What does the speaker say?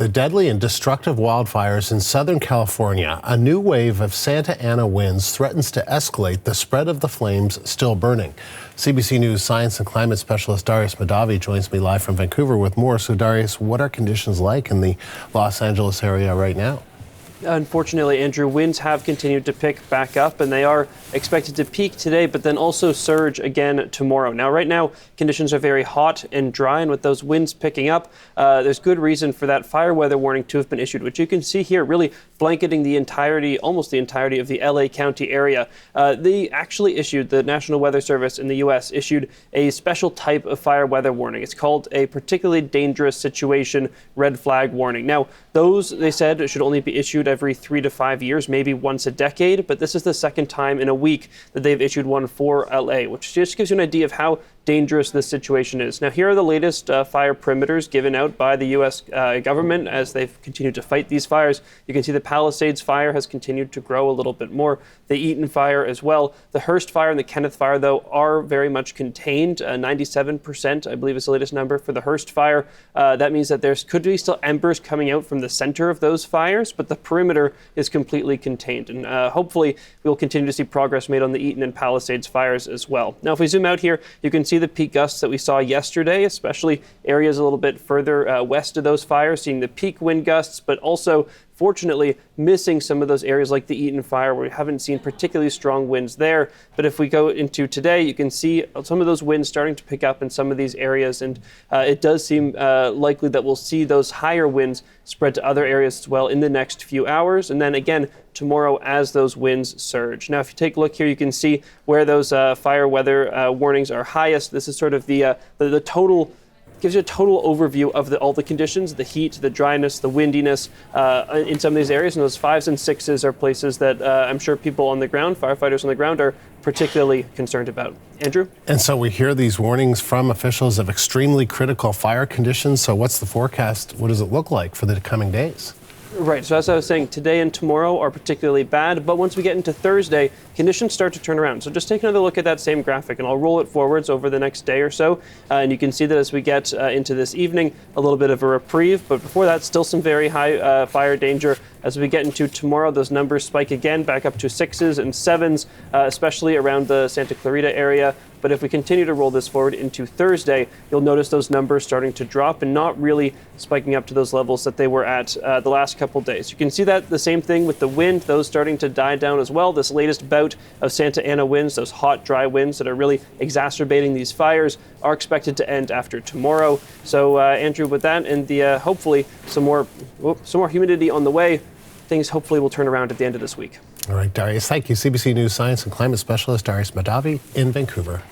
The deadly and destructive wildfires in Southern California. A new wave of Santa Ana winds threatens to escalate the spread of the flames still burning. CBC News science and climate specialist Darius Madavi joins me live from Vancouver with more. So Darius, what are conditions like in the Los Angeles area right now? Unfortunately, Andrew, winds have continued to pick back up, and they are expected to peak today, but then also surge again tomorrow. Now, right now, conditions are very hot and dry, and with those winds picking up, there's good reason for that fire weather warning to have been issued, which you can see here really blanketing the entirety, almost the entirety of the LA County area. They actually issued, the National Weather Service in the U.S. issued a special type of fire weather warning. It's called a particularly dangerous situation red flag warning. Now, those, they said, should only be issued every 3 to 5 years, maybe once a decade, but this is the second time in a week that they've issued one for LA, which just gives you an idea of how dangerous this situation is. Now, here are the latest fire perimeters given out by the U.S. Government as they've continued to fight these fires. You can see the Palisades fire has continued to grow a little bit more. The Eaton fire as well. The Hearst fire and the Kenneth fire, though, are very much contained. 97%, I believe, is the latest number for the Hearst fire. That means that there could be still embers coming out from the center of those fires, but the perimeter is completely contained. And hopefully, we'll continue to see progress made on the Eaton and Palisades fires as well. Now, if we zoom out here, you can see the peak gusts that we saw yesterday, especially areas a little bit further west of those fires, seeing the peak wind gusts, but also fortunately missing some of those areas like the Eaton fire where we haven't seen particularly strong winds there. But if we go into today, you can see some of those winds starting to pick up in some of these areas, and it does seem likely that we'll see those higher winds spread to other areas as well in the next few hours, and then again tomorrow as those winds surge. Now, if you take a look here, you can see where those fire weather warnings are highest. This is sort of the total, gives you a total overview of all the conditions, the heat, the dryness, the windiness in some of these areas. And those 5s and 6s are places that I'm sure people on the ground, firefighters on the ground, are particularly concerned about. Andrew? And so we hear these warnings from officials of extremely critical fire conditions. So what's the forecast? What does it look like for the coming days? Right, so as I was saying, today and tomorrow are particularly bad, but once we get into Thursday, conditions start to turn around. So just take another look at that same graphic, and I'll roll it forwards over the next day or so, and you can see that as we get into this evening, a little bit of a reprieve, but before that, still some very high fire danger. As we get into tomorrow, those numbers spike again back up to 6s and 7s, especially around the Santa Clarita area. But if we continue to roll this forward into Thursday, you'll notice those numbers starting to drop and not really spiking up to those levels that they were at the last couple days. You can see that the same thing with the wind, those starting to die down as well. This latest bout of Santa Ana winds, those hot, dry winds that are really exacerbating these fires, are expected to end after tomorrow. So, Andrew, with that and the hopefully some more humidity on the way, things hopefully will turn around at the end of this week. All right, Darius, thank you. CBC News science and climate specialist Darius Madavi in Vancouver.